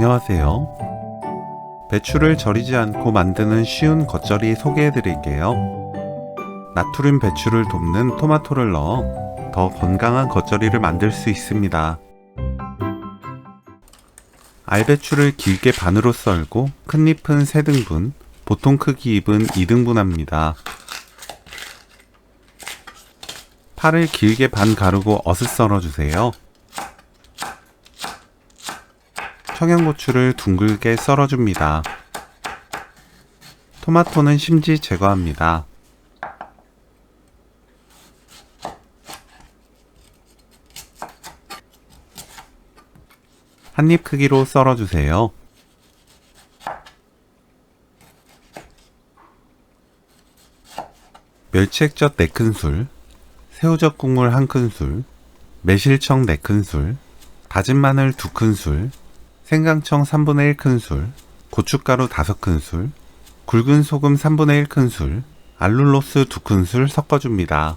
안녕하세요. 배추를 절이지 않고 만드는 쉬운 겉절이 소개해 드릴게요. 나트륨 배추를 돕는 토마토를 넣어 더 건강한 겉절이를 만들 수 있습니다. 알배추를 길게 반으로 썰고 큰 잎은 3등분, 보통 크기 잎은 2등분합니다. 파를 길게 반 가르고 어슷 썰어주세요. 청양고추를 둥글게 썰어줍니다. 토마토는 심지 제거합니다. 한입 크기로 썰어주세요. 멸치액젓 4큰술, 새우젓 국물 1큰술, 매실청 4큰술, 다진 마늘 2큰술, 생강청 3분의 1큰술, 고춧가루 5큰술, 굵은 소금 3분의 1큰술, 알룰로스 2큰술 섞어줍니다.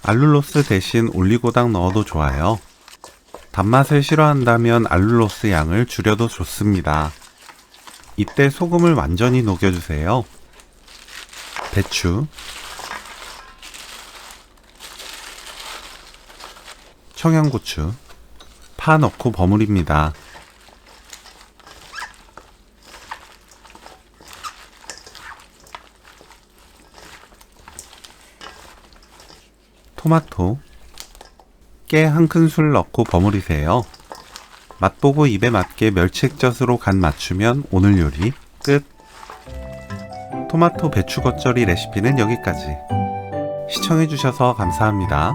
알룰로스 대신 올리고당 넣어도 좋아요. 단맛을 싫어한다면 알룰로스 양을 줄여도 좋습니다. 이때 소금을 완전히 녹여주세요. 배추, 청양고추, 파 넣고 버무립니다. 토마토, 깨 1큰술 넣고 버무리세요. 맛보고 입에 맞게 멸치액젓으로 간 맞추면 오늘 요리 끝! 토마토 배추 겉절이 레시피는 여기까지. 시청해주셔서 감사합니다.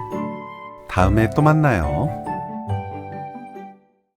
다음에 또 만나요.